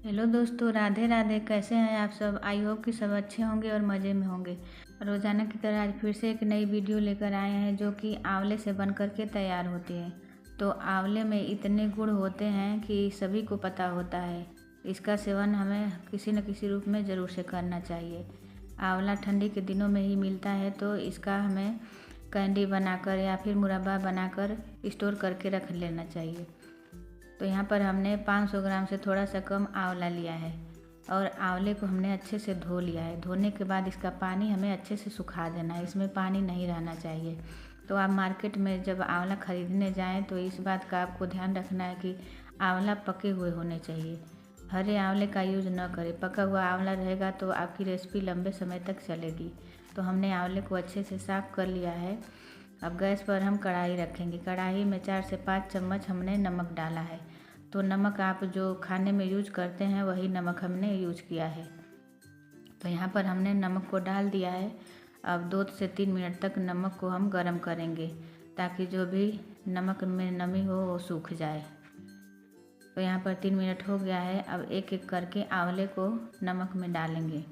Hello दोस्तों, राधे राधे। कैसे हैं आप सब? आई होप कि सब अच्छे होंगे और मज़े में होंगे। रोज़ाना की तरह आज फिर से एक नई वीडियो लेकर आए हैं जो कि आंवले से बन कर के तैयार होती है। तो आंवले में इतने गुण होते हैं कि सभी को पता होता है। इसका सेवन हमें किसी न किसी रूप में ज़रूर से करना चाहिए। आंवला ठंडी के दिनों में ही मिलता है, तो इसका हमें कैंडी बनाकर या फिर मुरब्बा बनाकर स्टोर करके रख लेना चाहिए। तो यहाँ पर हमने 500 ग्राम से थोड़ा सा कम आंवला लिया है और आंवले को हमने अच्छे से धो लिया है। धोने के बाद इसका पानी हमें अच्छे से सुखा देना है, इसमें पानी नहीं रहना चाहिए। तो आप मार्केट में जब आंवला ख़रीदने जाएं तो इस बात का आपको ध्यान रखना है कि आंवला पके हुए होने चाहिए। हरे आंवले का यूज़ न करें। पका हुआ आंवला रहेगा तो आपकी रेसिपी लंबे समय तक चलेगी। तो हमने आंवले को अच्छे से साफ़ कर लिया है। अब गैस पर हम कढ़ाई रखेंगे। कढ़ाई में 4 से 5 चम्मच हमने नमक डाला है। तो नमक आप जो खाने में यूज करते हैं वही नमक हमने यूज किया है। तो यहाँ पर हमने नमक को डाल दिया है। अब 2 से 3 मिनट तक नमक को हम गर्म करेंगे ताकि जो भी नमक में नमी हो वो सूख जाए। तो यहाँ पर 3 मिनट हो गया है। अब एक एक करके आंवले को नमक में डालेंगे।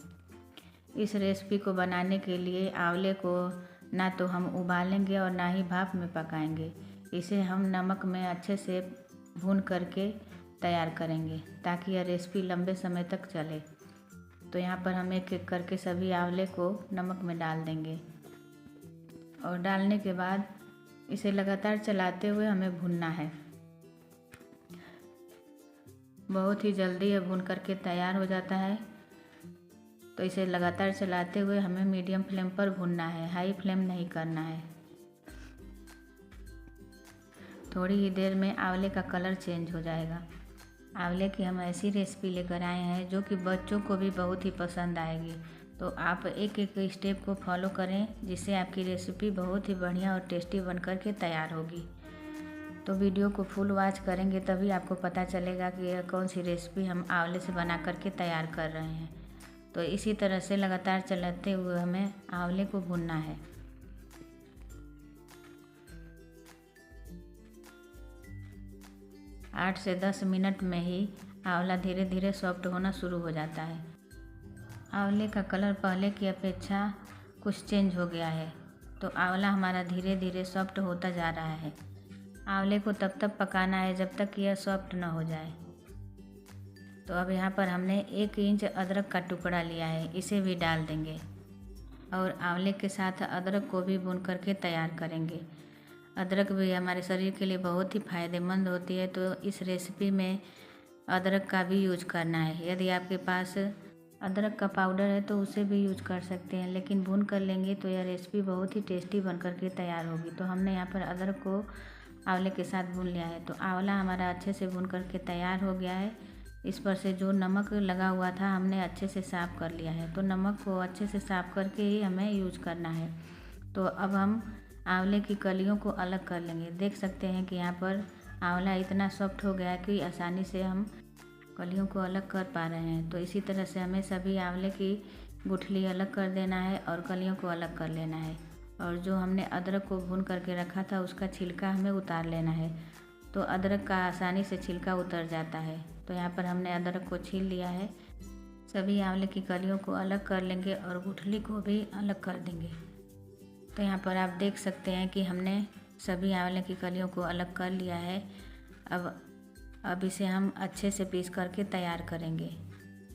इस रेसिपी को बनाने के लिए आंवले को ना तो हम उबालेंगे और ना ही भाप में पकाएंगे। इसे हम नमक में अच्छे से भून करके तैयार करेंगे ताकि यह रेसिपी लंबे समय तक चले। तो यहाँ पर हम एक एक करके सभी आंवले को नमक में डाल देंगे और डालने के बाद इसे लगातार चलाते हुए हमें भूनना है। बहुत ही जल्दी यह भून करके तैयार हो जाता है। तो इसे लगातार चलाते हुए हमें मीडियम फ्लेम पर भूनना है, हाई फ्लेम नहीं करना है। थोड़ी ही देर में आंवले का कलर चेंज हो जाएगा। आंवले की हम ऐसी रेसिपी लेकर आए हैं जो कि बच्चों को भी बहुत ही पसंद आएगी। तो आप एक एक स्टेप को फॉलो करें जिससे आपकी रेसिपी बहुत ही बढ़िया और टेस्टी बन कर के तैयार होगी। तो वीडियो को फुल वॉच करेंगे तभी आपको पता चलेगा कि यह कौन सी रेसिपी हम आंवले से बना कर के तैयार कर रहे हैं। तो इसी तरह से लगातार चलाते हुए हमें आंवले को भूनना है। आठ से 10 मिनट में ही आंवला धीरे धीरे सॉफ्ट होना शुरू हो जाता है। आंवले का कलर पहले की अपेक्षा कुछ चेंज हो गया है। तो आंवला हमारा धीरे धीरे सॉफ्ट होता जा रहा है। आंवले को तब तक पकाना है जब तक यह सॉफ्ट न हो जाए। तो अब यहाँ पर हमने 1 इंच अदरक का टुकड़ा लिया है, इसे भी डाल देंगे और आंवले के साथ अदरक को भी भून करके तैयार करेंगे। अदरक भी हमारे शरीर के लिए बहुत ही फ़ायदेमंद होती है। तो इस रेसिपी में अदरक का भी यूज करना है। यदि आपके पास अदरक का पाउडर है तो उसे भी यूज कर सकते हैं, लेकिन भून कर लेंगे तो यह रेसिपी बहुत ही टेस्टी बन कर के तैयार होगी। तो हमने यहाँ पर अदरक को आंवले के साथ भून लिया है। तो आंवला हमारा अच्छे से भून करके तैयार हो गया है। इस पर से जो नमक लगा हुआ था हमने अच्छे से साफ़ कर लिया है। तो नमक को अच्छे से साफ़ करके ही हमें यूज करना है। तो अब हम आंवले की कलियों को अलग कर लेंगे। देख सकते हैं कि यहाँ पर आंवला इतना सॉफ्ट हो गया है कि आसानी से हम कलियों को अलग कर पा रहे हैं। तो इसी तरह से हमें सभी आंवले की गुठली अलग कर देना है और कलियों को अलग कर लेना है। और जो हमने अदरक को भून करके रखा था उसका छिलका हमें उतार लेना है। तो अदरक का आसानी से छिलका उतर जाता है। तो यहाँ पर हमने अदरक को छील लिया है। सभी आंवले की कलियों को अलग कर लेंगे और गुठली को भी अलग कर देंगे। तो यहाँ पर आप देख सकते हैं कि हमने सभी आंवले की कलियों को अलग कर लिया है। अब इसे हम अच्छे से पीस करके तैयार करेंगे।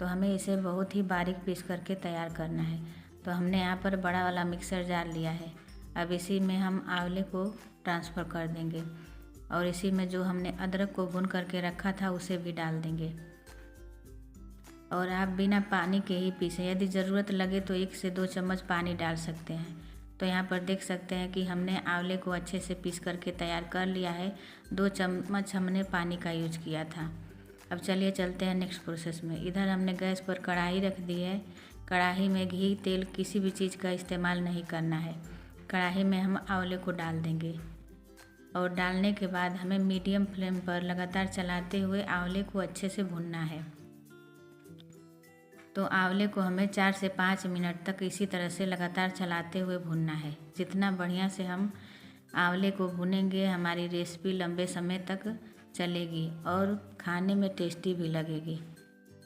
तो हमें इसे बहुत ही बारीक पीस करके तैयार करना है। तो हमने यहाँ पर बड़ा वाला मिक्सर जार लिया है। अब इसी में हम आंवले को ट्रांसफ़र कर देंगे और इसी में जो हमने अदरक को भून करके रखा था उसे भी डाल देंगे। और आप बिना पानी के ही पीसें, यदि ज़रूरत लगे तो 1 से 2 चम्मच पानी डाल सकते हैं। तो यहाँ पर देख सकते हैं कि हमने आंवले को अच्छे से पीस करके तैयार कर लिया है। 2 चम्मच हमने पानी का यूज किया था। अब चलिए चलते हैं नेक्स्ट प्रोसेस में। इधर हमने गैस पर कढ़ाई रख दी है। कढ़ाई में घी, तेल किसी भी चीज़ का इस्तेमाल नहीं करना है। कढ़ाई में हम आंवले को डाल देंगे और डालने के बाद हमें मीडियम फ्लेम पर लगातार चलाते हुए आंवले को अच्छे से भूनना है। तो आंवले को हमें 4 से 5 मिनट तक इसी तरह से लगातार चलाते हुए भूनना है। जितना बढ़िया से हम आंवले को भूनेंगे हमारी रेसिपी लंबे समय तक चलेगी और खाने में टेस्टी भी लगेगी।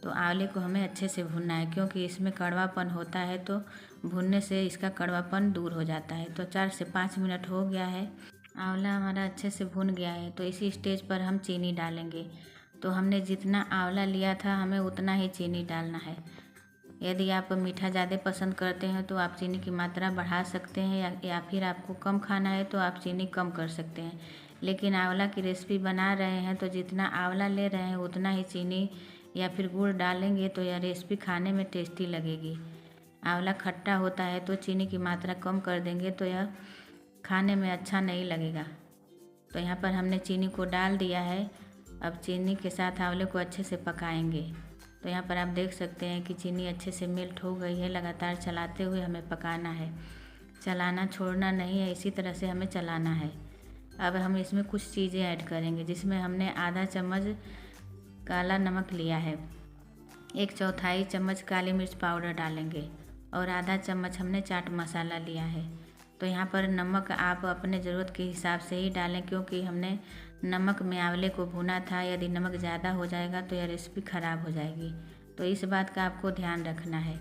तो आंवले को हमें अच्छे से भूनना है, क्योंकि इसमें कड़वापन होता है, तो भूनने से इसका कड़वापन दूर हो जाता है। तो 4 से 5 मिनट हो गया है, आंवला हमारा अच्छे से भुन गया है। तो इसी स्टेज पर हम चीनी डालेंगे। तो हमने जितना आंवला लिया था हमें उतना ही चीनी डालना है। यदि आप मीठा ज़्यादा पसंद करते हैं तो आप चीनी की मात्रा बढ़ा सकते हैं, या फिर आपको कम खाना है तो आप चीनी कम कर सकते हैं। लेकिन आंवला की रेसिपी बना रहे हैं तो जितना आंवला ले रहे हैं उतना ही चीनी या फिर गुड़ डालेंगे तो यह रेसिपी खाने में टेस्टी लगेगी। आंवला खट्टा होता है तो चीनी की मात्रा कम कर देंगे तो यह खाने में अच्छा नहीं लगेगा। तो यहाँ पर हमने चीनी को डाल दिया है। अब चीनी के साथ आंवले को अच्छे से पकाएंगे। तो यहाँ पर आप देख सकते हैं कि चीनी अच्छे से मेल्ट हो गई है। लगातार चलाते हुए हमें पकाना है, चलाना छोड़ना नहीं है, इसी तरह से हमें चलाना है। अब हम इसमें कुछ चीज़ें ऐड करेंगे, जिसमें हमने आधा चम्मच काला नमक लिया है, 1/4 चम्मच काली मिर्च पाउडर डालेंगे और आधा चम्मच हमने चाट मसाला लिया है। तो यहाँ पर नमक आप अपने ज़रूरत के हिसाब से ही डालें, क्योंकि हमने नमक में आंवले को भुना था। यदि नमक ज़्यादा हो जाएगा तो यह रेसिपी ख़राब हो जाएगी, तो इस बात का आपको ध्यान रखना है।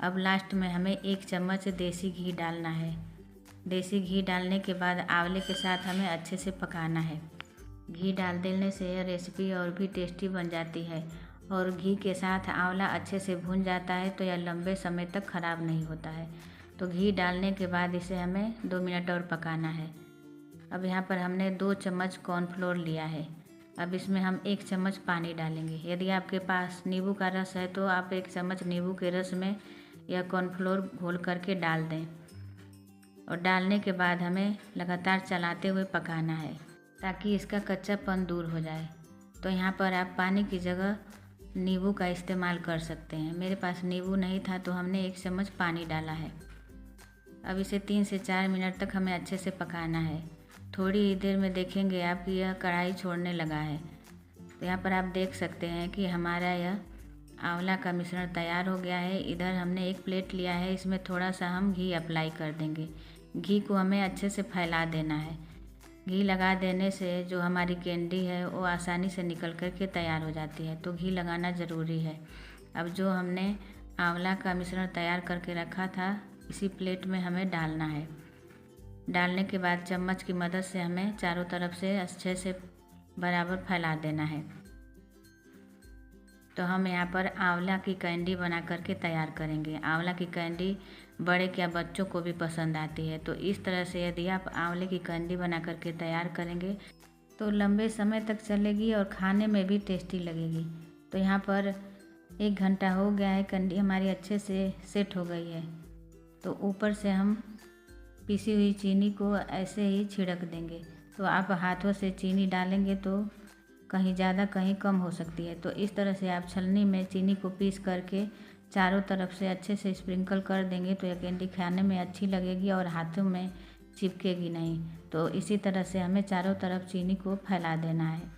अब लास्ट में हमें 1 चम्मच देसी घी डालना है। देसी घी डालने के बाद आंवले के साथ हमें अच्छे से पकाना है। घी डाल देने से यह रेसिपी और भी टेस्टी बन जाती है, और घी के साथ आंवला अच्छे से भुन जाता है तो यह लंबे समय तक ख़राब नहीं होता है। तो घी डालने के बाद इसे हमें 2 मिनट और पकाना है। अब यहाँ पर हमने 2 चम्मच कॉर्नफ्लोर लिया है। अब इसमें हम 1 चम्मच पानी डालेंगे। यदि आपके पास नींबू का रस है तो आप 1 चम्मच नींबू के रस में यह कॉर्नफ्लोर घोल करके डाल दें, और डालने के बाद हमें लगातार चलाते हुए पकाना है ताकि इसका कच्चापन दूर हो जाए। तो यहाँ पर आप पानी की जगह नींबू का इस्तेमाल कर सकते हैं। मेरे पास नींबू नहीं था तो हमने 1 चम्मच पानी डाला है। अब इसे 3 से 4 मिनट तक हमें अच्छे से पकाना है। थोड़ी ही देर में देखेंगे आप कि यह कढ़ाई छोड़ने लगा है। तो यहाँ पर आप देख सकते हैं कि हमारा यह आंवला का मिश्रण तैयार हो गया है। इधर हमने एक प्लेट लिया है, इसमें थोड़ा सा हम घी अप्लाई कर देंगे। घी को हमें अच्छे से फैला देना है। घी लगा देने से जो हमारी कैंडी है वो आसानी से निकल कर के तैयार हो जाती है, तो घी लगाना ज़रूरी है। अब जो हमने आंवला का मिश्रण तैयार करके रखा था इसी प्लेट में हमें डालना है। डालने के बाद चम्मच की मदद से हमें चारों तरफ से अच्छे से बराबर फैला देना है। तो हम यहाँ पर आंवला की कैंडी बना करके तैयार करेंगे। आंवला की कैंडी बड़े क्या बच्चों को भी पसंद आती है। तो इस तरह से यदि आप आंवले की कैंडी बना करके तैयार करेंगे तो लंबे समय तक चलेगी और खाने में भी टेस्टी लगेगी। तो यहाँ पर 1 घंटा हो गया है, कैंडी हमारी अच्छे से सेट हो गई है। तो ऊपर से हम पिसी हुई चीनी को ऐसे ही छिड़क देंगे। तो आप हाथों से चीनी डालेंगे तो कहीं ज़्यादा कहीं कम हो सकती है। तो इस तरह से आप छलनी में चीनी को पीस करके चारों तरफ से अच्छे से स्प्रिंकल कर देंगे तो यह कैंडी खाने में अच्छी लगेगी और हाथों में चिपकेगी नहीं। तो इसी तरह से हमें चारों तरफ चीनी को फैला देना है।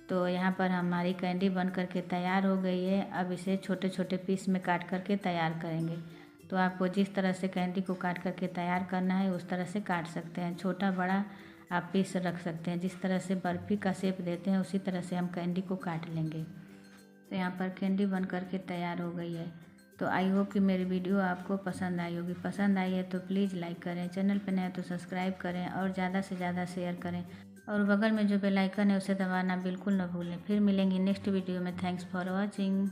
तो यहाँ पर हमारी कैंडी बन करके तैयार हो गई है। अब इसे छोटे छोटे पीस में काट करके तैयार करेंगे। तो आपको जिस तरह से कैंडी को काट करके तैयार करना है उस तरह से काट सकते हैं। छोटा बड़ा आप पीस रख सकते हैं। जिस तरह से बर्फ़ी का शेप देते हैं उसी तरह से हम कैंडी को काट लेंगे। तो यहाँ पर कैंडी बन करके तैयार हो गई है। तो आई होप कि मेरी वीडियो आपको पसंद आई होगी। पसंद आई है तो प्लीज़ लाइक करें, चैनल पर नए तो सब्सक्राइब करें और ज़्यादा से ज़्यादा शेयर करें, और बगल में जो बेल आइकन है उसे दबाना बिल्कुल न भूलें। फिर मिलेंगे नेक्स्ट वीडियो में। Thanks for watching.